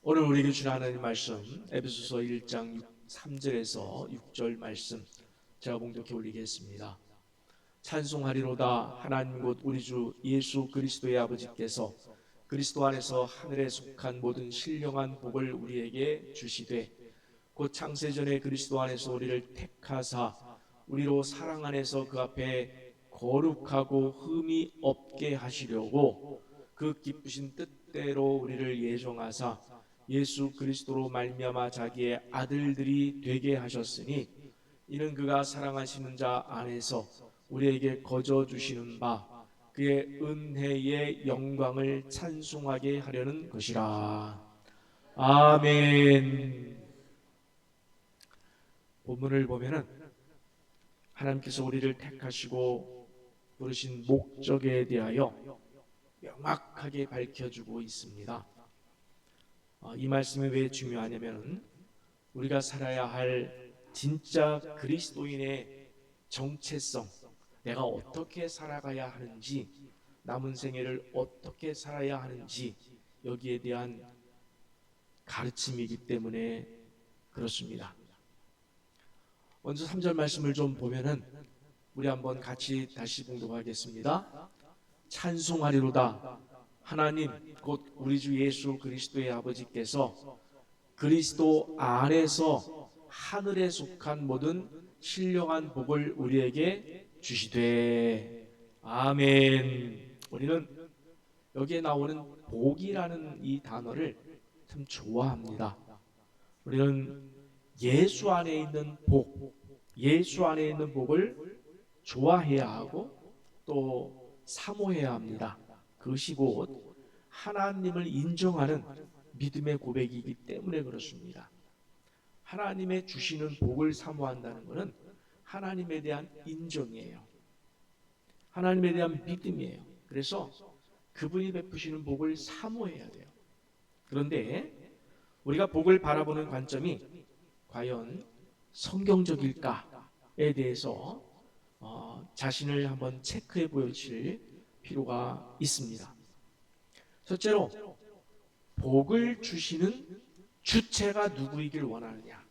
오늘 우리에게 주신 하나님 말씀 에베소서 1장 3절에서 6절 말씀 제가 봉독해 올리겠습니다. 찬송하리로다 하나님 곧 우리 주 예수 그리스도의 아버지께서 그리스도 안에서 하늘에 속한 모든 신령한 복을 우리에게 주시되 곧 창세전에 그리스도 안에서 우리를 택하사 우리로 사랑 안에서 그 앞에 거룩하고 흠이 없게 하시려고 그 기쁘신 뜻대로 우리를 예정하사 예수 그리스도로 말미암아 자기의 아들들이 되게 하셨으니 이는 그가 사랑하시는 자 안에서 우리에게 거저 주시는 바 그의 은혜의 영광을 찬송하게 하려는 것이라. 아멘. 본문을 보면은 하나님께서 우리를 택하시고 부르신 목적에 대하여 명확하게 밝혀주고 있습니다. 이 말씀이 왜 중요하냐면 우리가 살아야 할 진짜 그리스도인의 정체성, 내가 어떻게 살아가야 하는지, 남은 생애를 어떻게 살아야 하는지 여기에 대한 가르침이기 때문에 그렇습니다. 먼저 3절 말씀을 좀 보면은 우리 한번 같이 다시 봉독하겠습니다. 찬송하리로다 하나님 곧 우리 주 예수 그리스도의 아버지께서 그리스도 안에서 하늘에 속한 모든 신령한 복을 우리에게 주시되. 아멘. 우리는 여기에 나오는 복이라는 이 단어를 참 좋아합니다. 우리는 예수 안에 있는 복, 예수 안에 있는 복을 좋아해야 하고 또 사모해야 합니다. 그것이 곧 하나님을 인정하는 믿음의 고백이기 때문에 그렇습니다. 하나님의 주시는 복을 사모한다는 것은 하나님에 대한 인정이에요. 하나님에 대한 믿음이에요. 그래서 그분이 베푸시는 복을 사모해야 돼요. 그런데 우리가 복을 바라보는 관점이 과연 성경적일까에 대해서 자신을 한번 체크해 보실 필요가 있습니다. 첫째로 복을 주시는 주체가 누구이길 원하느냐.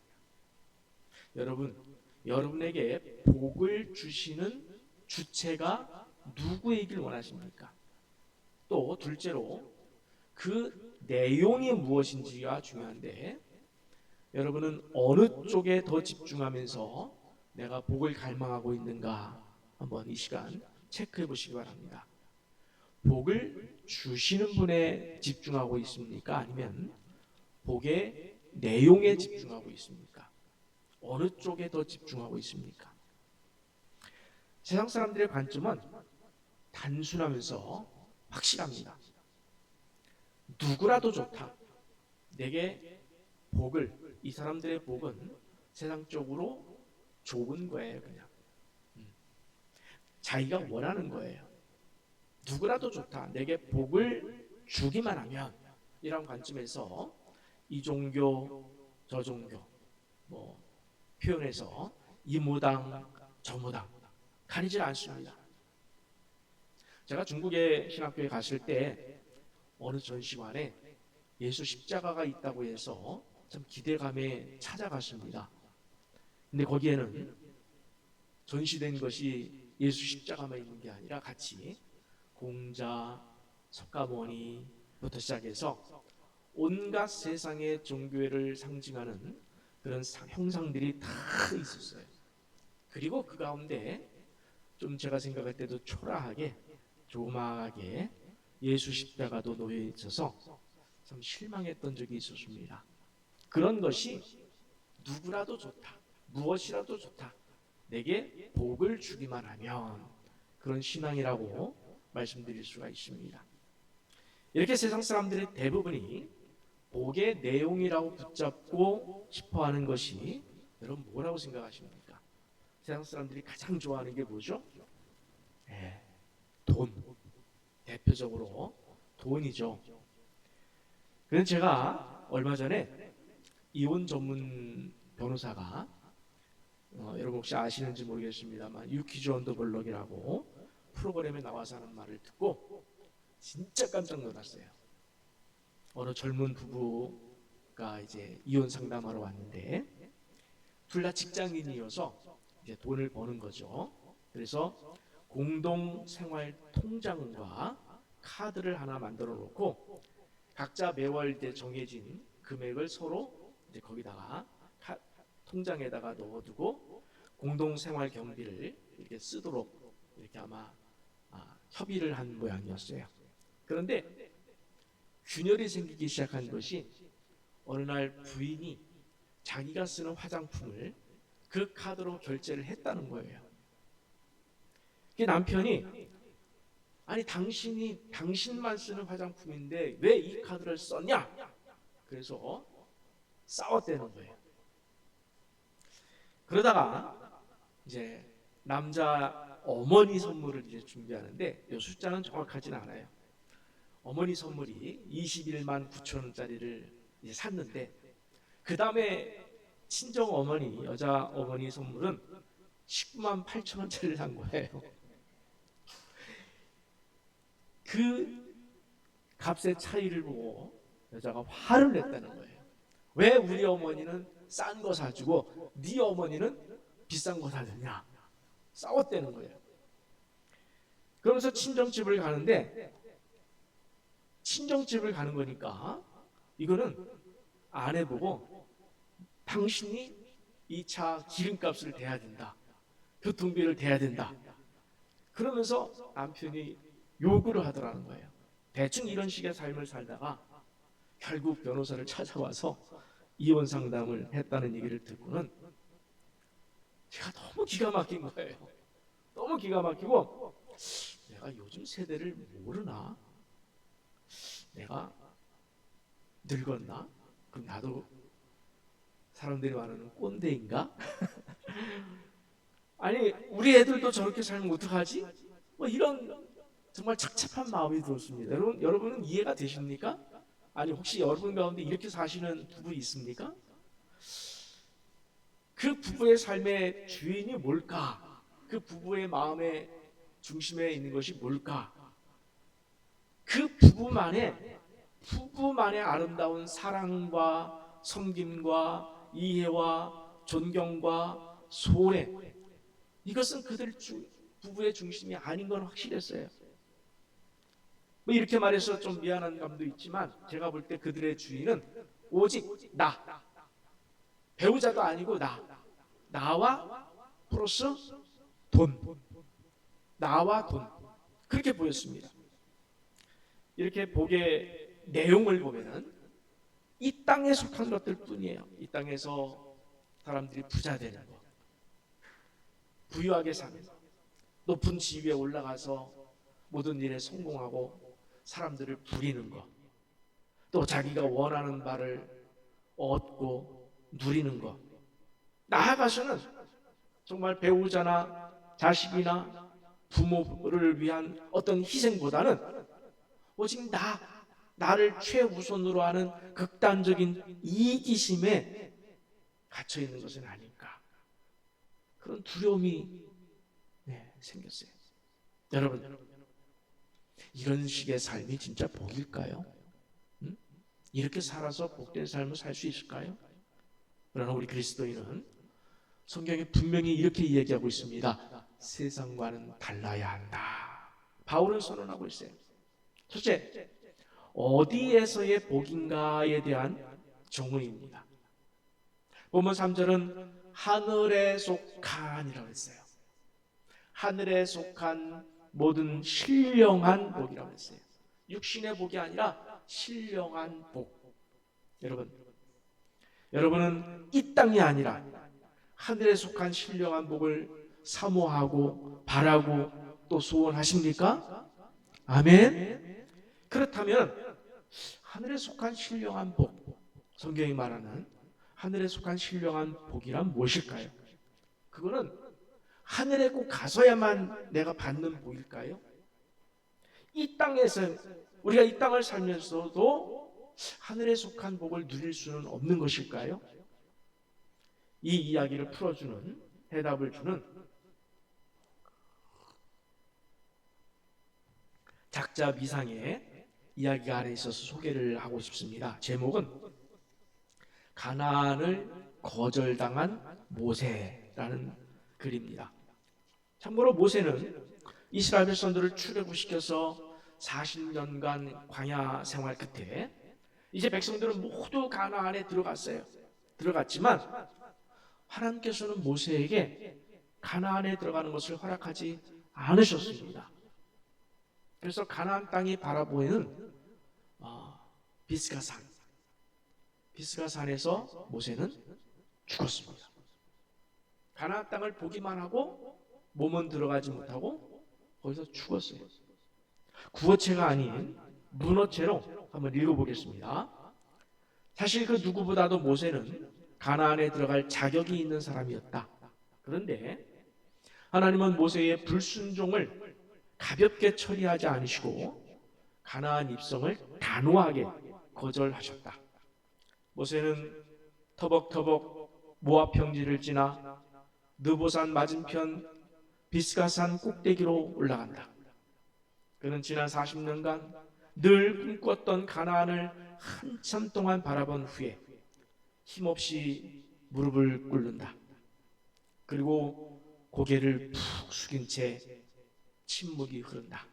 여러분에게 복을 주시는 주체가 누구이길 원하십니까? 또 둘째로 그 내용이 무엇인지가 중요한데 여러분은 어느 쪽에 더 집중하면서 내가 복을 갈망하고 있는가 한번 이 시간 체크해 보시기 바랍니다. 복을 주시는 분에 집중하고 있습니까? 아니면 복의 내용에 집중하고 있습니까? 어느 쪽에 더 집중하고 있습니까? 세상 사람들의 관점은 단순하면서 확실합니다. 누구라도 좋다. 내게 복을, 이 사람들의 복은 세상적으로 좋은 거예요. 그냥 자기가 원하는 거예요. 누구라도 좋다. 내게 복을 주기만 하면, 이런 관점에서 이 종교 저 종교 뭐 표현해서 이 무당 저 무당 가리질 않습니다. 제가 중국의 신학교에 갔을 때 어느 전시관에 예수 십자가가 있다고 해서 참 기대감에 찾아갔습니다. 근데 거기에는 전시된 것이 예수 십자가만 있는 게 아니라 같이 공자, 석가모니부터 시작해서 온갖 세상의 종교를 상징하는 그런 형상들이 다 있었어요. 그리고 그 가운데 좀 제가 생각할 때도 초라하게 조막하게 예수 십자가도 놓여 있어서 참 실망했던 적이 있었습니다. 그런 것이 누구라도 좋다, 무엇이라도 좋다, 내게 복을 주기만 하면, 그런 신앙이라고 말씀드릴 수가 있습니다. 이렇게 세상 사람들의 대부분이 복의 내용이라고 붙잡고 싶어하는 것이, 여러분 뭐라고 생각하십니까? 세상 사람들이 가장 좋아하는 게 뭐죠? 네, 돈. 대표적으로 돈이죠. 그래서 제가 얼마 전에 이혼 전문 변호사가 여러분 혹시 아시는지 모르겠습니다만 유퀴즈 언더 블럭이라고 프로그램에 나와서 하는 말을 듣고 진짜 깜짝 놀랐어요. 어느 젊은 부부 가 이제 이혼 상담하러 왔는데 둘 다 직장인이어서 이제 돈을 버는 거죠. 그래서 공동 생활 통장과 카드를 하나 만들어 놓고 각자 매월 이제 정해진 금액을 서로 이제 거기다가 통장에다가 넣어두고 공동 생활 경비를 이렇게 쓰도록 이렇게 아마 협의를 한 모양이었어요. 그런데 균열이 생기기 시작한 것이 어느 날 부인이 자기가 쓰는 화장품을 그 카드로 결제를 했다는 거예요. 그 남편이 아니 당신만 쓰는 화장품인데 왜 이 카드를 썼냐? 그래서 싸웠다는 거예요. 그러다가 이제 남자 어머니 선물을 이제 준비하는데 이 숫자는 정확하지는 않아요. 어머니 선물이 21만 9천 원짜리를 이제 샀는데 그 다음에 친정 어머니 여자 어머니 선물은 19만 8천 원짜리를 산 거예요. 그 값의 차이를 보고 여자가 화를 냈다는 거예요. 왜 우리 어머니는 싼 거 사주고 네 어머니는 비싼 거 사줬냐? 싸웠다는 거예요. 그러면서 친정집을 가는데 친정집을 가는 거니까 이거는 아내 보고 당신이 이 차 기름값을 대야 된다. 교통비를 대야 된다. 그러면서 남편이 요구를 하더라는 거예요. 대충 이런 식의 삶을 살다가 결국 변호사를 찾아와서 이혼 상담을 했다는 얘기를 듣고는 제가 너무 기가 막힌 거예요. 너무 기가 막히고 내가 요즘 세대를 모르나? 내가 늙었나? 그럼 나도 사람들이 말하는 꼰대인가? 아니 우리 애들도 저렇게 살면 어떡하지? 뭐 이런 정말 착잡한 마음이 들었습니다. 여러분은 이해가 되십니까? 아니 혹시 여러분 가운데 이렇게 사시는 부부 있습니까? 그 부부의 삶의 주인이 뭘까? 그 부부의 마음의 중심에 있는 것이 뭘까? 그 부부만의 아름다운 사랑과 섬김과 이해와 존경과 소원에 이것은 그들 부부의 중심이 아닌 건 확실했어요. 뭐 이렇게 말해서 좀 미안한 감도 있지만 제가 볼 때 그들의 주인은 오직 나, 배우자도 아니고 나와 플러스 돈, 나와 돈 그렇게 보였습니다. 이렇게 복의 내용을 보면은 이 땅에 속한 것들 뿐이에요. 이 땅에서 사람들이 부자 되는 거, 부유하게 사는 거, 높은 지위에 올라가서 모든 일에 성공하고 사람들을 부리는 것, 또 자기가 원하는 바를 얻고 누리는 것, 나아가서는 정말 배우자나 자식이나 부모를 위한 어떤 희생보다는 오직 나를 최우선으로 하는 극단적인 이기심에 갇혀 있는 것은 아닐까, 그런 두려움이 생겼어요. 여러분, 이런 식의 삶이 진짜 복일까요? 이렇게 살아서 복된 삶을 살 수 있을까요? 그러나 우리 그리스도인은 성경에 분명히 이렇게 얘기하고 있습니다. 세상과는 달라야 한다. 바울은 선언하고 있어요. 첫째, 어디에서의 복인가에 대한 정의입니다. 본문 3절은 하늘에 속한이라고 했어요. 하늘에 속한 모든 신령한 복이라고 했어요. 육신의 복이 아니라 신령한 복. 여러분은 이 땅이 아니라 하늘에 속한 신령한 복을 사모하고 바라고 또 소원하십니까? 아멘. 그렇다면 하늘에 속한 신령한 복, 성경이 말하는 하늘에 속한 신령한 복이란 무엇일까요? 그거는 하늘에 꼭 가서야만 내가 받는 복일까요? 이 땅에서 우리가 이 땅을 살면서도 하늘에 속한 복을 누릴 수는 없는 것일까요? 이 이야기를 풀어주는, 해답을 주는 작자 미상의 이야기가 안에 있어서 소개를 하고 싶습니다. 제목은 가나안을 거절당한 모세라는 글입니다. 참고로 모세는 이스라엘 백성들을 출애굽시켜서 40년간 광야 생활 끝에 이제 백성들은 모두 가나안에 들어갔지만 하나님께서는 모세에게 가나안에 들어가는 것을 허락하지 않으셨습니다. 그래서 가나안 땅이 바라보이는 비스가산에서 모세는 죽었습니다. 가나안 땅을 보기만 하고 몸은 들어가지 못하고 거기서 죽었어요. 구어체가 아닌 문어체로 한번 읽어보겠습니다. 사실 그 누구보다도 모세는 가나안에 들어갈 자격이 있는 사람이었다. 그런데 하나님은 모세의 불순종을 가볍게 처리하지 않으시고 가나안 입성을 단호하게 거절하셨다. 모세는 터벅터벅 모압 평지를 지나 느보산 맞은편 비스가산 꼭대기로 올라간다. 그는 지난 40년간 늘 꿈꿨던 가나안을 한참 동안 바라본 후에 힘없이 무릎을 꿇는다. 그리고 고개를 푹 숙인 채 침묵이 흐른다.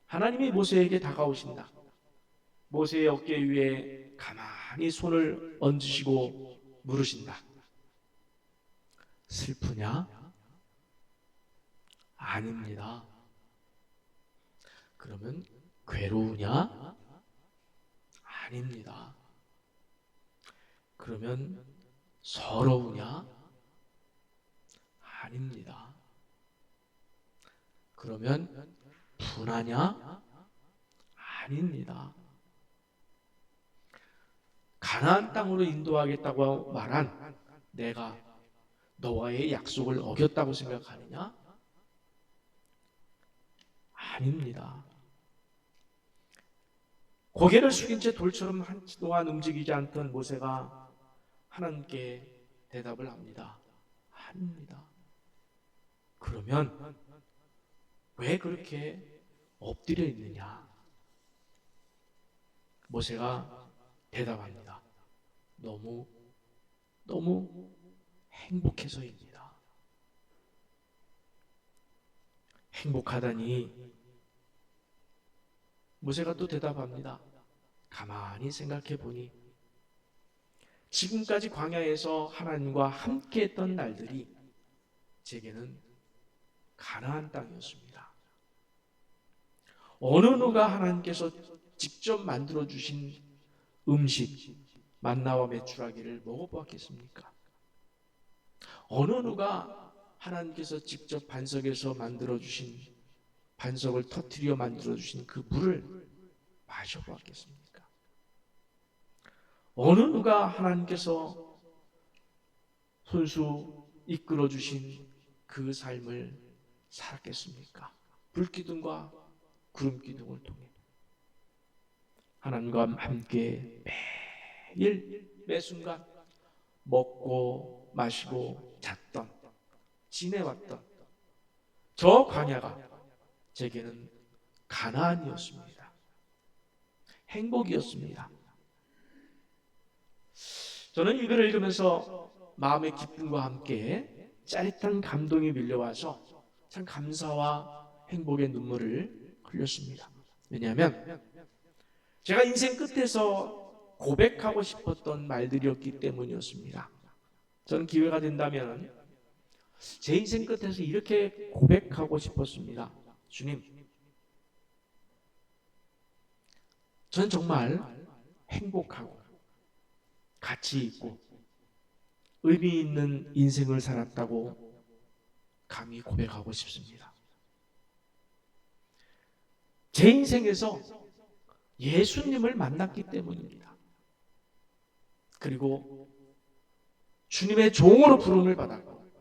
하나님이 모세에게 다가오신다. 모세의 어깨 위에 가만히 손을 얹으시고 물으신다. 슬프냐? 아닙니다. 그러면 괴로우냐? 아닙니다. 그러면 서러우냐? 아닙니다. 그러면 분하냐? 아닙니다. 가나안 땅으로 인도하겠다고 말한 내가 너와의 약속을 어겼다고 생각하느냐? 아닙니다. 고개를 숙인 채 돌처럼 한동안 움직이지 않던 모세가 하나님께 대답을 합니다. 아닙니다. 그러면 왜 그렇게 엎드려 있느냐? 모세가 대답합니다. 너무 행복해서입니다. 행복하다니. 모세가 또 대답합니다. 가만히 생각해 보니 지금까지 광야에서 하나님과 함께했던 날들이 제게는 가나안 땅이었습니다. 어느 누가 하나님께서 직접 만들어 주신 음식 만나와 메추라기를 먹어보았겠습니까? 어느 누가 하나님께서 직접 반석에서 만들어 주신 반석을 터뜨려 만들어 주신 그 물을 마셔보았겠습니까? 어느 누가 하나님께서 손수 이끌어 주신 그 삶을 살았겠습니까? 불기둥과 구름기둥을 통해 하나님과 함께 매일 매순간 먹고 마시고 잤던 지내왔던 저 광야가 제게는 가나안이었습니다. 행복이었습니다. 저는 이 글을 읽으면서 마음의 기쁨과 함께 짜릿한 감동이 밀려와서 참 감사와 행복의 눈물을 흘렸습니다. 왜냐하면 제가 인생 끝에서 고백하고 싶었던 말들이었기 때문이었습니다. 저는 기회가 된다면 제 인생 끝에서 이렇게 고백하고 싶었습니다. 주님, 전 정말 행복하고 가치 있고 의미 있는 인생을 살았다고 감히 고백하고 싶습니다. 제 인생에서 예수님을 만났기 때문입니다. 그리고 주님의 종으로 부름을 받았고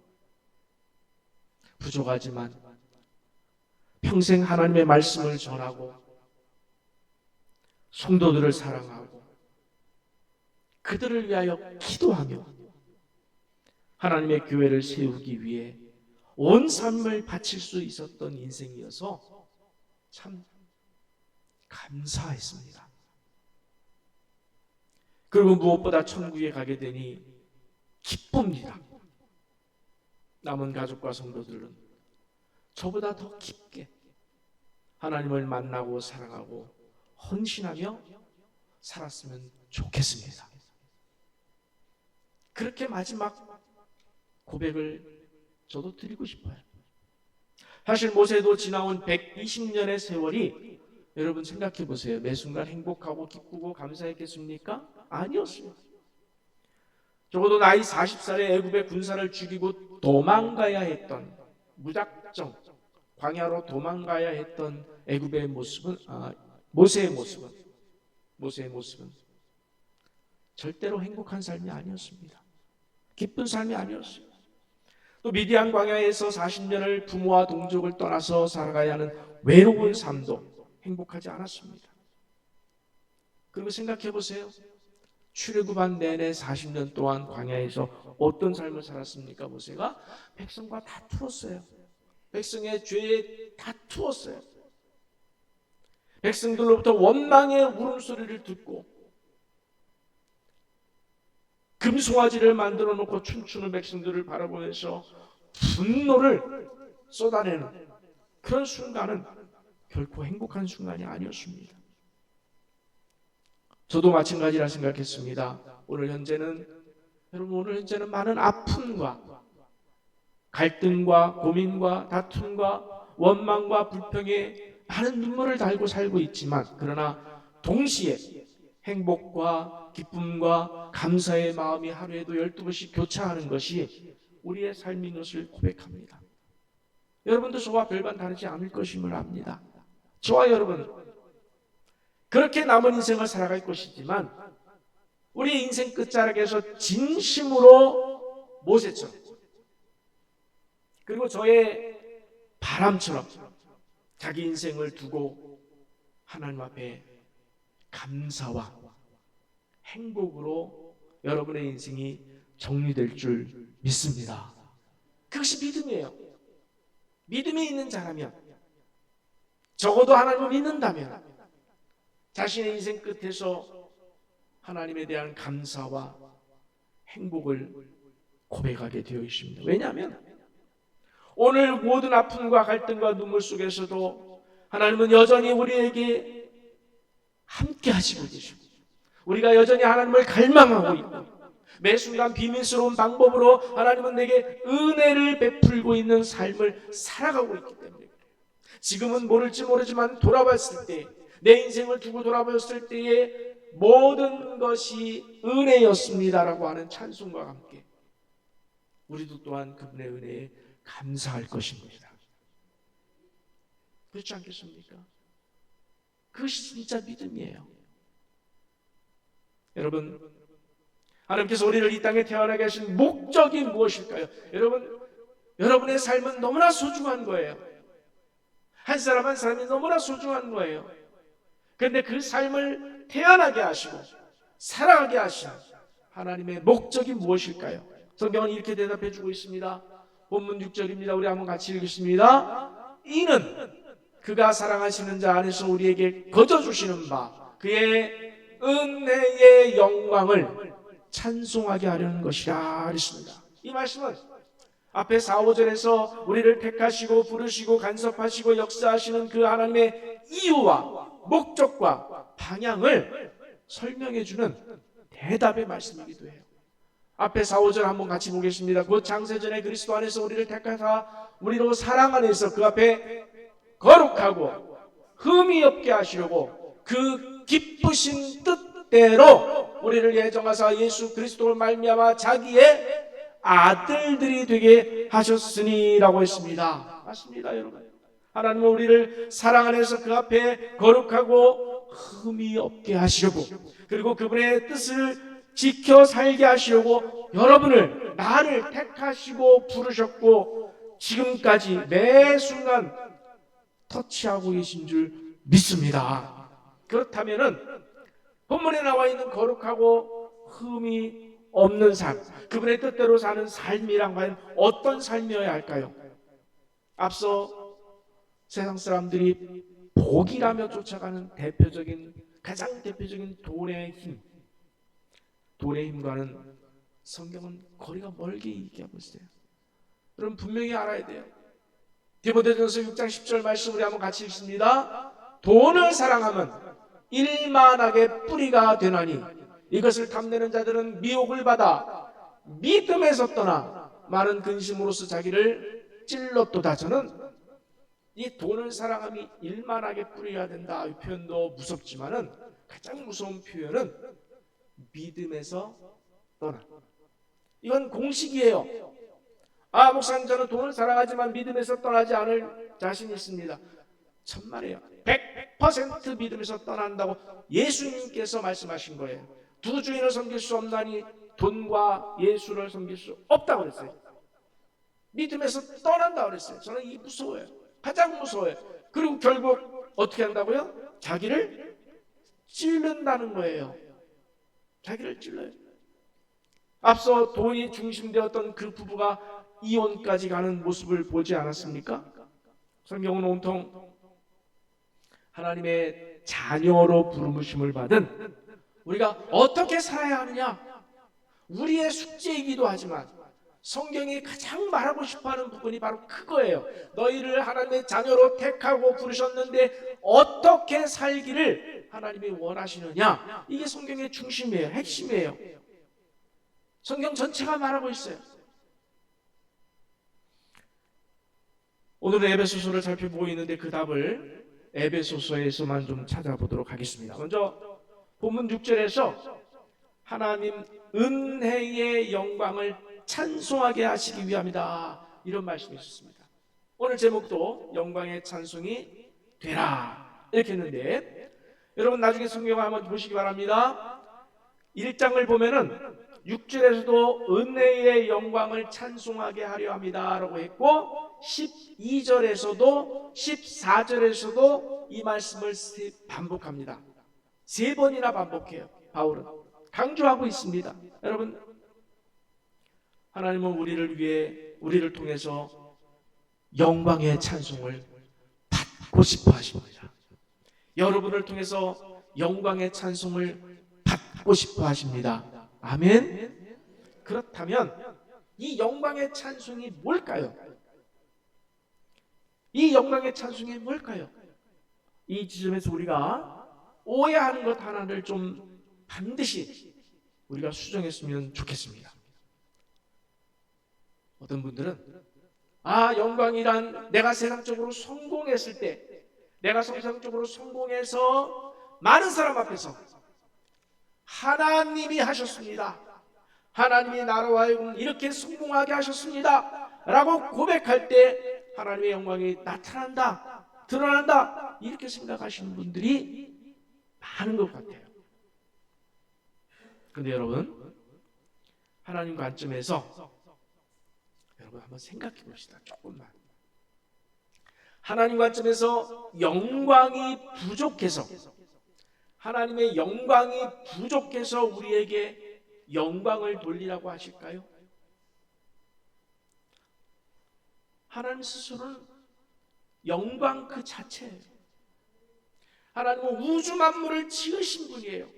부족하지만 평생 하나님의 말씀을 전하고 성도들을 사랑하고 그들을 위하여 기도하며 하나님의 교회를 세우기 위해 온 삶을 바칠 수 있었던 인생이어서 참 감사했습니다. 그리고 무엇보다 천국에 가게 되니 기쁩니다. 남은 가족과 성도들은 저보다 더 깊게 하나님을 만나고 사랑하고 헌신하며 살았으면 좋겠습니다. 그렇게 마지막 고백을 저도 드리고 싶어요. 사실 모세도 지나온 120년의 세월이 여러분 생각해 보세요. 매 순간 행복하고 기쁘고 감사했겠습니까? 아니었어요. 적어도 나이 40살에 애굽의 군사를 죽이고 도망가야 했던, 무작정 광야로 도망가야 했던 애굽의 모습은, 모세의 모습은 절대로 행복한 삶이 아니었습니다. 기쁜 삶이 아니었어요. 또 미디안 광야에서 40년을 부모와 동족을 떠나서 살아가야 하는 외로운 삶도 행복하지 않았습니다. 그리고 생각해 보세요. 출애굽한 내내 40년 동안 광야에서 어떤 삶을 살았습니까? 모세가 백성과 다투었어요. 백성의 죄에 다투었어요. 백성들로부터 원망의 울음소리를 듣고 금송아지를 만들어 놓고 춤추는 백성들을 바라보면서 분노를 쏟아내는 그런 순간은 결코 행복한 순간이 아니었습니다. 저도 마찬가지라 생각했습니다. 오늘 현재는 많은 아픔과 갈등과 고민과 다툼과 원망과 불평에 많은 눈물을 달고 살고 있지만, 그러나 동시에 행복과 기쁨과 감사의 마음이 하루에도 12번씩 교차하는 것이 우리의 삶인 것을 고백합니다. 여러분도 저와 별반 다르지 않을 것임을 압니다. 저와 여러분 그렇게 남은 인생을 살아갈 것이지만 우리의 인생 끝자락에서 진심으로 모세처럼, 그리고 저의 바람처럼 자기 인생을 두고 하나님 앞에 감사와 행복으로 여러분의 인생이 정리될 줄 믿습니다. 그것이 믿음이에요. 믿음이 있는 자라면, 적어도 하나님을 믿는다면 자신의 인생 끝에서 하나님에 대한 감사와 행복을 고백하게 되어 있습니다. 왜냐하면 오늘 모든 아픔과 갈등과 눈물 속에서도 하나님은 여전히 우리에게 함께 하시고 계시고, 우리가 여전히 하나님을 갈망하고 있고, 매 순간 비밀스러운 방법으로 하나님은 내게 은혜를 베풀고 있는 삶을 살아가고 있기 때문에, 지금은 모를지 모르지만 돌아봤을 때, 내 인생을 두고 돌아봤을 때에 모든 것이 은혜였습니다라고 하는 찬송과 함께 우리도 또한 그분의 은혜에 감사할 것입니다. 그렇지 않겠습니까? 그것이 진짜 믿음이에요. 여러분, 하나님께서 우리를 이 땅에 태어나게 하신 목적이 무엇일까요? 여러분의 삶은 너무나 소중한 거예요. 한 사람 한 사람이 너무나 소중한 거예요. 그런데 그 삶을 태어나게 하시고 살아가게 하신 하나님의 목적이 무엇일까요? 성경은 이렇게 대답해 주고 있습니다. 본문 6절입니다. 우리 한번 같이 읽겠습니다. 이는 그가 사랑하시는 자 안에서 우리에게 거저주시는 바 그의 은혜의 영광을 찬송하게 하려는 것이라 그랬습니다. 이 말씀은 앞에 4, 5절에서 우리를 택하시고 부르시고 간섭하시고 역사하시는 그 하나님의 이유와 목적과 방향을 설명해 주는 대답의 말씀이기도 해요. 앞에 4, 5절 한번 같이 보겠습니다. 곧 창세전에 그리스도 안에서 우리를 택하사 우리로 사랑 안에서 그 앞에 거룩하고 흠이 없게 하시려고 그 기쁘신 뜻대로 우리를 예정하사 예수 그리스도를 말미암아 자기의 아들들이 되게 하셨으니라고 했습니다. 맞습니다, 여러분. 하나님은 우리를 사랑 안에서 그 앞에 거룩하고 흠이 없게 하시려고, 그리고 그분의 뜻을 지켜 살게 하시려고 여러분을, 나를 택하시고 부르셨고 지금까지 매 순간 터치하고 계신 줄 믿습니다. 그렇다면은 본문에 나와 있는 거룩하고 흠이 없는 삶, 그분의 뜻대로 사는 삶이란 과연 어떤 삶이어야 할까요? 앞서 세상 사람들이 복이라며 쫓아가는 가장 대표적인 돈의 힘, 돈의 힘과는 성경은 거리가 멀게 얘기하고 있어요. 여러분 분명히 알아야 돼요. 디모데전서 6장 10절 말씀 우리 한번 같이 읽습니다. 돈을 사랑하면 일만하게 뿌리가 되나니 이것을 탐내는 자들은 미혹을 받아 믿음에서 떠나 많은 근심으로서 자기를 찔렀도다. 저는 이 돈을 사랑함이 일만하게 뿌리가 된다. 이 표현도 무섭지만은 가장 무서운 표현은 믿음에서 떠나. 이건 공식이에요. 아, 목사님 저는 돈을 사랑하지만 믿음에서 떠나지 않을 자신이 있습니다. 천만에요. 100% 믿음에서 떠난다고 예수님께서 말씀하신 거예요. 두 주인을 섬길 수 없나니 돈과 예수를 섬길 수 없다고 그랬어요. 믿음에서 떠난다고 그랬어요. 저는 이 무서워요. 가장 무서워요. 그리고 결국 어떻게 한다고요? 자기를 찌른다는 거예요. 자기를 찔러요. 앞서 돈이 중심되었던 그 부부가 이혼까지 가는 모습을 보지 않았습니까? 성경은 온통 하나님의 자녀로 부르심을 받은 우리가 어떻게 살아야 하느냐, 우리의 숙제이기도 하지만 성경이 가장 말하고 싶어하는 부분이 바로 그거예요. 너희를 하나님의 자녀로 택하고 부르셨는데 어떻게 살기를 하나님이 원하시느냐, 이게 성경의 중심이에요. 핵심이에요. 성경 전체가 말하고 있어요. 오늘은 에베소서를 살펴보고 있는데 그 답을 에베소서에서만 좀 찾아보도록 하겠습니다. 먼저 본문 6절에서 하나님 은혜의 영광을 찬송하게 하시기 위함이다, 이런 말씀이 있었습니다. 오늘 제목도 영광의 찬송이 되라 이렇게 했는데, 여러분 나중에 성경을 한번 보시기 바랍니다. 1장을 보면은 6절에서도 은혜의 영광을 찬송하게 하려 합니다 라고 했고, 12절에서도 14절에서도 이 말씀을 반복합니다. 3번이나 반복해요. 바울은 강조하고 있습니다. 여러분, 하나님은 우리를 위해, 우리를 통해서 영광의 찬송을 받고 싶어 하십니다. 여러분을 통해서 영광의 찬송을 받고 싶어 하십니다. 아멘. 그렇다면 이 영광의 찬송이 뭘까요? 이 영광의 찬송이 뭘까요? 이 지점에서 우리가 오해하는 것 하나를 좀 반드시 우리가 수정했으면 좋겠습니다. 어떤 분들은 영광이란 내가 세상적으로 성공했을 때, 내가 세상적으로 성공해서 많은 사람 앞에서 하나님이 하셨습니다, 하나님이 나로 하여금 이렇게 성공하게 하셨습니다 라고 고백할 때 하나님의 영광이 나타난다, 드러난다, 이렇게 생각하시는 분들이 많은 것 같아요. 그런데 여러분, 하나님 관점에서 여러분 한번 생각해 봅시다. 조금만. 하나님 관점에서 영광이 부족해서, 하나님의 영광이 부족해서 우리에게 영광을 돌리라고 하실까요? 하나님 스스로는 영광 그 자체예요. 하나님은 우주 만물을 지으신 분이에요.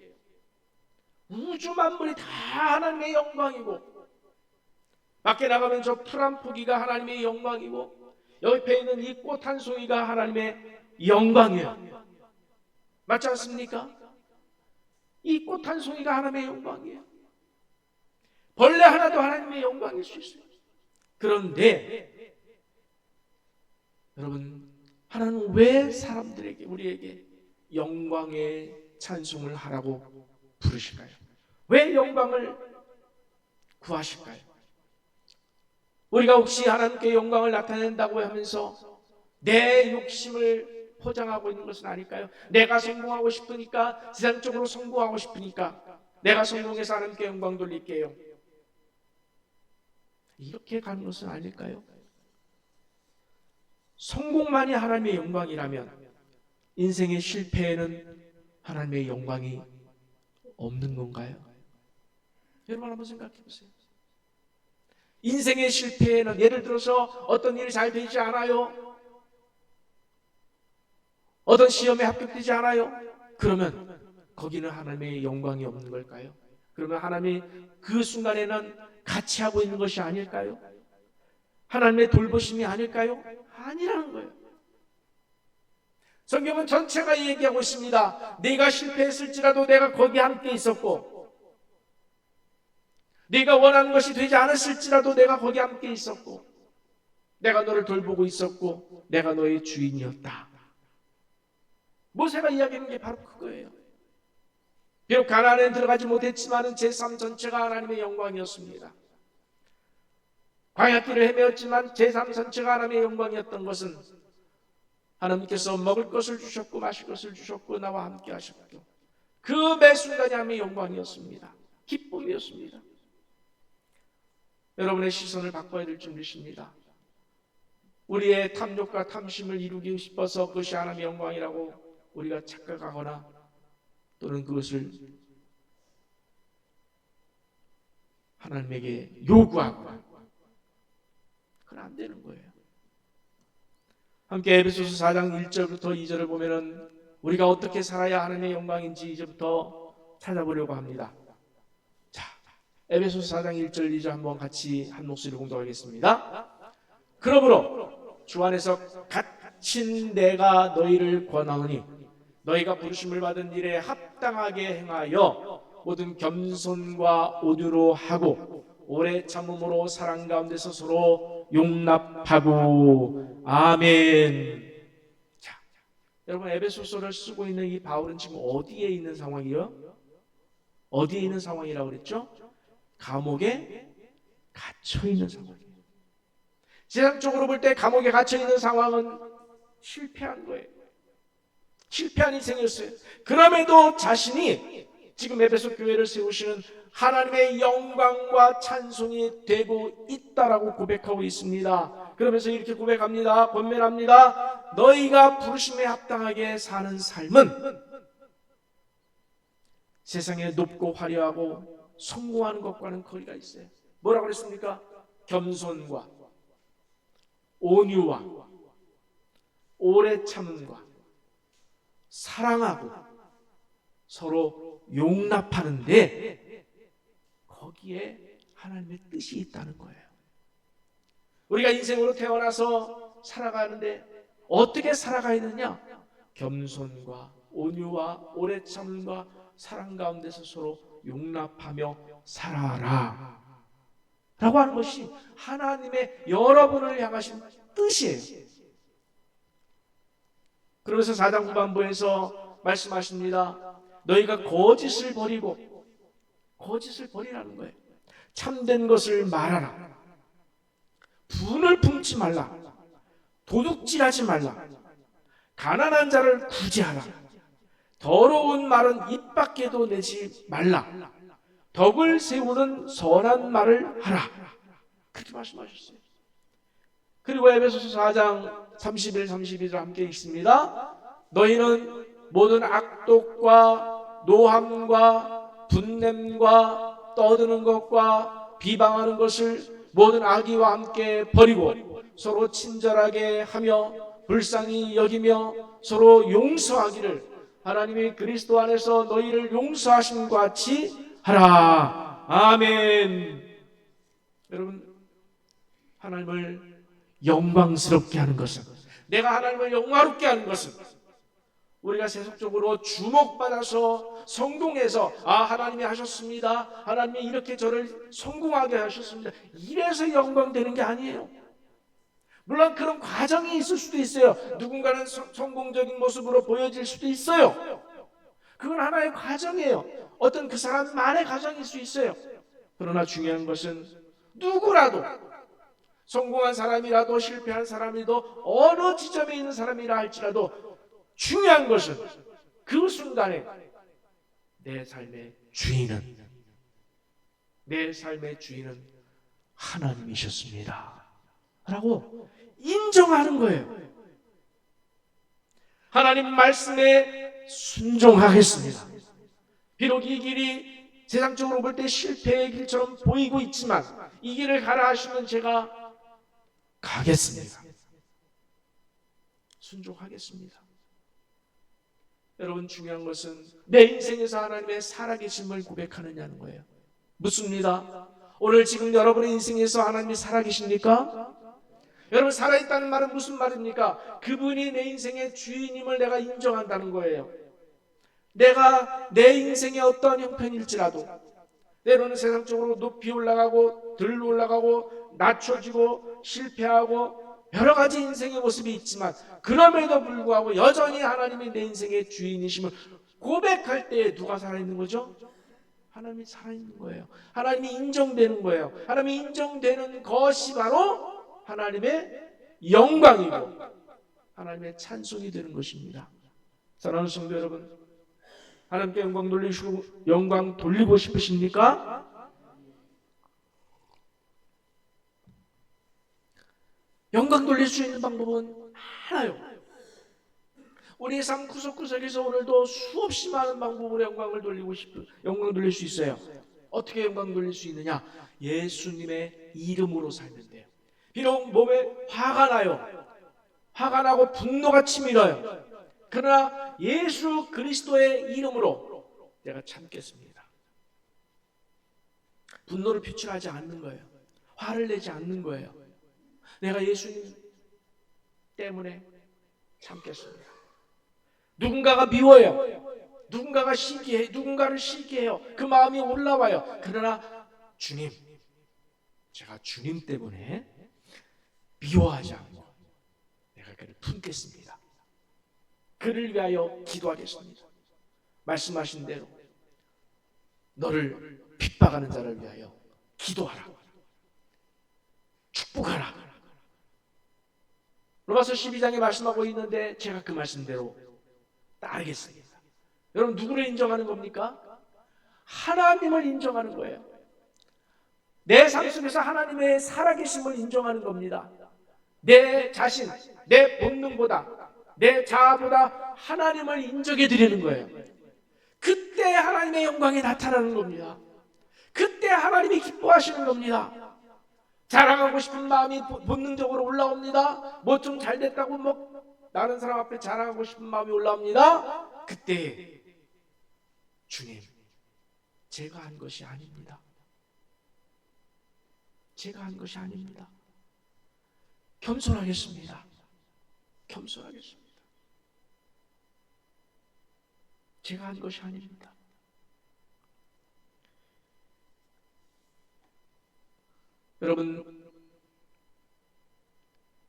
우주 만물이 다 하나님의 영광이고, 밖에 나가면 저 풀 한 포기가 하나님의 영광이고, 옆에 있는 이 꽃 한 송이가 하나님의 영광이에요. 맞지 않습니까? 이 꽃 한 송이가 하나님의 영광이에요. 벌레 하나도 하나님의 영광일 수 있어요. 그런데 여러분, 하나님은 왜 사람들에게, 우리에게 영광의 찬송을 하라고 부르실까요? 왜 영광을 구하실까요? 우리가 혹시 하나님께 영광을 나타낸다고 하면서 내 욕심을 포장하고 있는 것은 아닐까요? 내가 성공하고 싶으니까, 세상적으로 성공하고 싶으니까 내가 성공해서 하나님께 영광 돌릴게요, 이렇게 가는 것은 아닐까요? 성공만이 하나님의 영광이라면 인생의 실패에는 하나님의 영광이 없는 건가요? 여러분 한번 생각해 보세요. 인생의 실패에는, 예를 들어서 어떤 일이 잘 되지 않아요, 어떤 시험에 합격되지 않아요, 그러면 거기는 하나님의 영광이 없는 걸까요? 그러면 하나님이 그 순간에는 같이 하고 있는 것이 아닐까요? 하나님의 돌보심이 아닐까요? 아니라는 거예요. 성경은 전체가 얘기하고 있습니다. 네가 실패했을지라도 내가 거기 함께 있었고, 네가 원하는 것이 되지 않았을지라도 내가 거기 함께 있었고, 내가 너를 돌보고 있었고, 내가 너의 주인이었다. 모세가 이야기하는 게 바로 그거예요. 비록 가나안에 들어가지 못했지만 제3 전체가 하나님의 영광이었습니다. 광야길을 헤매었지만 제3 전체가 하나님의 영광이었던 것은 하나님께서 먹을 것을 주셨고 마실 것을 주셨고 나와 함께 하셨고, 그 매 순간이 하나님의 영광이었습니다. 기쁨이었습니다. 여러분의 시선을 바꿔야 될 줄이십니다. 우리의 탐욕과 탐심을 이루기 싶어서 그것이 하나님의 영광이라고 우리가 착각하거나 또는 그것을 하나님에게 요구하고, 그건 안 되는 거예요. 함께 에베소서 4장 1절부터 2절을 보면은 우리가 어떻게 살아야 하나님의 영광인지 이제부터 찾아보려고 합니다. 자, 에베소서 4장 1절 2절 한번 같이 한 목소리로 공독하겠습니다. 그러므로 주 안에서 갇힌 내가 너희를 권하오니 너희가 부르심을 받은 일에 합당하게 행하여 모든 겸손과 온유로 하고 오래 참음으로 사랑 가운데서 서로 용납하고. 아멘. 자, 여러분, 에베소서를 쓰고 있는 이 바울은 지금 어디에 있는 상황이요? 어디에 있는 상황이라고 그랬죠? 감옥에 갇혀 있는 상황이에요. 세상적으로 볼 때 감옥에 갇혀 있는 상황은 실패한 거예요. 실패한 인생이었어요. 그럼에도 자신이 지금 에베소 교회를 세우시는 하나님의 영광과 찬송이 되고 있다라고 고백하고 있습니다. 그러면서 이렇게 고백합니다. 권면합니다. 너희가 부르심에 합당하게 사는 삶은 세상에 높고 화려하고 성공하는 것과는 거리가 있어요. 뭐라고 그랬습니까? 겸손과 온유와 오래 참음과 사랑하고 서로 용납하는데 거기에 하나님의 뜻이 있다는 거예요. 우리가 인생으로 태어나서 살아가는데 어떻게 살아가야 되느냐? 겸손과 온유와 오래 참음과 사랑 가운데서 서로 용납하며 살아라 라고 하는 것이 하나님의 여러분을 향하신 뜻이에요. 그러면서 4장 후반부에서 말씀하십니다. 너희가 거짓을 버리고, 거짓을 버리라는 거예요. 참된 것을 말하라. 분을 품지 말라. 도둑질하지 말라. 가난한 자를 구제하라. 더러운 말은 입 밖에도 내지 말라. 덕을 세우는 선한 말을 하라. 그렇게 말씀하셨어요. 그리고 에베소서 4장 31, 32절 함께 읽습니다. 너희는 모든 악독과 노함과 분냄과 떠드는 것과 비방하는 것을 모든 악의와 함께 버리고 서로 친절하게 하며 불쌍히 여기며 서로 용서하기를 하나님이 그리스도 안에서 너희를 용서하신 것 같이 하라. 아멘. 여러분, 하나님을 영광스럽게 하는 것은, 내가 하나님을 영화롭게 하는 것은 우리가 세속적으로 주목받아서 성공해서 하나님이 하셨습니다, 하나님이 이렇게 저를 성공하게 하셨습니다, 이래서 영광되는 게 아니에요. 물론 그런 과정이 있을 수도 있어요. 누군가는 성공적인 모습으로 보여질 수도 있어요. 그건 하나의 과정이에요. 어떤 그 사람만의 과정일 수 있어요. 그러나 중요한 것은 누구라도, 성공한 사람이라도 실패한 사람이라도 어느 지점에 있는 사람이라 할지라도 중요한 것은 그 순간에 내 삶의 주인은 하나님이셨습니다 라고 인정하는 거예요. 하나님 말씀에 순종하겠습니다. 비록 이 길이 세상적으로 볼 때 실패의 길처럼 보이고 있지만 이 길을 가라 하시면 제가 가겠습니다. 순종하겠습니다. 여러분, 중요한 것은 내 인생에서 하나님의 살아계심을 고백하느냐는 거예요. 묻습니다. 오늘 지금 여러분의 인생에서 하나님이 살아계십니까? 여러분, 살아있다는 말은 무슨 말입니까? 그분이 내 인생의 주인임을 내가 인정한다는 거예요. 내가 내 인생의 어떠한 형편일지라도, 때로는 세상적으로 높이 올라가고 덜 올라가고 낮춰지고 실패하고 여러 가지 인생의 모습이 있지만, 그럼에도 불구하고 여전히 하나님이 내 인생의 주인이심을 고백할 때에 누가 살아있는 거죠? 하나님이 살아있는 거예요. 하나님이 인정되는 거예요. 하나님이 인정되는 것이 바로 하나님의 영광이고 하나님의 찬송이 되는 것입니다. 사랑하는 성도 여러분, 하나님께 영광 돌리고 싶으십니까? 영광 돌릴 수 있는 방법은 많아요. 우리의 삶 구석구석에서 오늘도 수없이 많은 방법으로 영광 돌릴 수 있어요. 어떻게 영광 돌릴 수 있느냐? 예수님의 이름으로 살면 돼요. 비록 몸에 화가 나요. 화가 나고 분노가 치밀어요. 그러나 예수 그리스도의 이름으로 내가 참겠습니다. 분노를 표출하지 않는 거예요. 화를 내지 않는 거예요. 내가 예수님 때문에 참겠습니다. 누군가가 미워요. 누군가가 시기해, 누군가를 시기해요. 그 마음이 올라와요. 그러나 주님, 제가 주님 때문에 미워하지 않고 내가 그를 품겠습니다. 그를 위하여 기도하겠습니다. 말씀하신 대로 너를 핍박하는 자를 위하여 기도하라, 축복하라. 로마서 12장에 말씀하고 있는데 제가 그 말씀대로 따르겠습니다. 여러분, 누구를 인정하는 겁니까? 하나님을 인정하는 거예요. 내 삶 속에서 하나님의 살아계심을 인정하는 겁니다. 내 자신, 내 본능보다, 내 자아보다 하나님을 인정해 드리는 거예요. 그때 하나님의 영광이 나타나는 겁니다. 그때 하나님이 기뻐하시는 겁니다. 자랑하고 싶은 마음이 본능적으로 올라옵니다. 뭐 좀 잘 됐다고 다른 사람 앞에 자랑하고 싶은 마음이 올라옵니다. 그때 주님, 제가 한 것이 아닙니다. 제가 한 것이 아닙니다. 겸손하겠습니다. 겸손하겠습니다. 제가 한 것이 아닙니다. 여러분,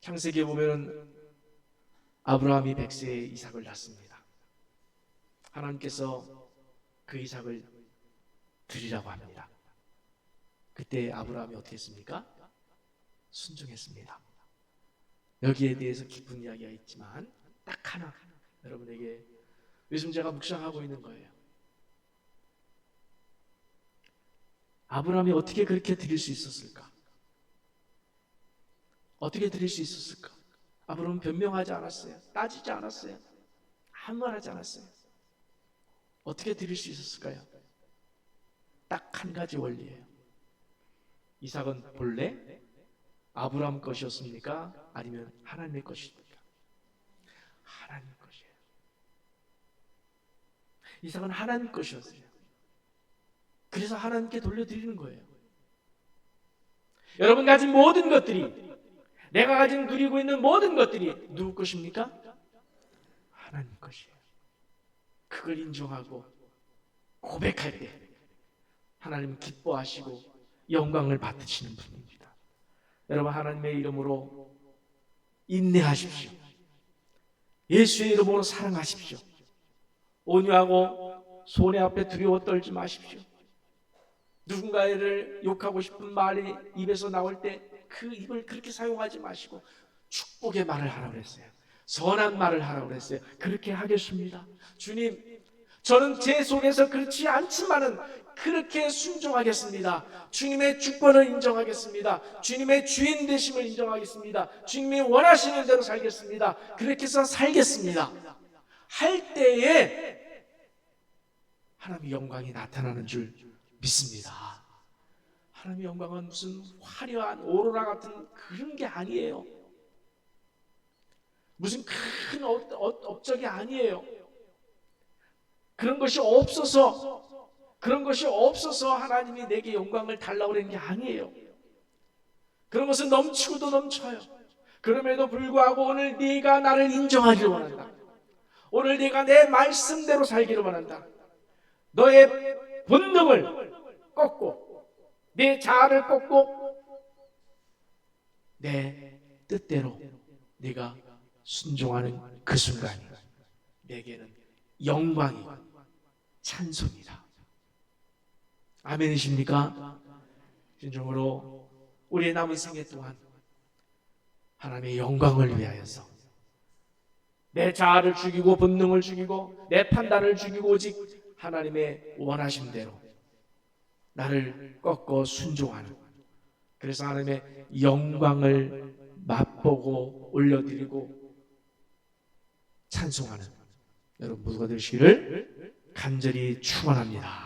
창세기에 보면 아브라함이 100세에 이삭을 낳습니다. 하나님께서 그 이삭을 드리라고 합니다. 그때 아브라함이 어떻게 했습니까? 순종했습니다. 여기에 대해서 깊은 이야기가 있지만 딱 하나 여러분에게 요즘 제가 묵상하고 있는 거예요. 아브라함이 어떻게 그렇게 드릴 수 있었을까? 어떻게 드릴 수 있었을까? 아브라함은 변명하지 않았어요. 따지지 않았어요. 아무 말 하지 않았어요. 어떻게 드릴 수 있었을까요? 딱 한 가지 원리예요. 이삭은 본래 아브라함 것이었습니까? 아니면 하나님의 것입니까? 하나님 것이에요. 이삭은 하나님 것이었어요. 그래서 하나님께 돌려드리는 거예요. 여러분 가진 모든 것들이, 내가 가진 누리고 있는 모든 것들이 누구 것입니까? 하나님 것이에요. 그걸 인정하고 고백할 때 하나님 기뻐하시고 영광을 받으시는 분입니다. 여러분, 하나님의 이름으로 인내하십시오. 예수의 이름으로 사랑하십시오. 온유하고 손해 앞에 두려워 떨지 마십시오. 누군가를 욕하고 싶은 말이 입에서 나올 때 그 입을 그렇게 사용하지 마시고 축복의 말을 하라고 그랬어요. 선한 말을 하라고 그랬어요. 그렇게 하겠습니다. 주님, 저는 제 속에서 그렇지 않지만은 그렇게 순종하겠습니다. 주님의 주권을 인정하겠습니다. 주님의 주인 되심을 인정하겠습니다. 주님이 원하시는 대로 살겠습니다. 그렇게 해서 살겠습니다. 할 때에 하나님의 영광이 나타나는 줄 믿습니다. 하나님의 영광은 무슨 화려한 오로라 같은 그런 게 아니에요. 무슨 큰 업적이 아니에요. 그런 것이 없어서 하나님이 내게 영광을 달라고 그러는 게 아니에요. 그런 것은 넘치고도 넘쳐요. 그럼에도 불구하고 오늘 네가 나를 인정하기를 원한다. 오늘 네가 내 말씀대로 살기를 원한다. 너의 본능을 꺾고 내 자아를 꺾고 내 뜻대로 네가 순종하는 그 순간이 내게는 영광이고 찬송이다. 아멘이십니까? 진정으로 우리의 남은 생애 동안 하나님의 영광을 위하여서 내 자아를 죽이고 본능을 죽이고 내 판단을 죽이고 오직 하나님의 원하심대로 나를 꺾어 순종하는, 그래서 하나님의 영광을 맛보고 올려드리고 찬송하는 여러분 모두가 되시기를 간절히 축원합니다.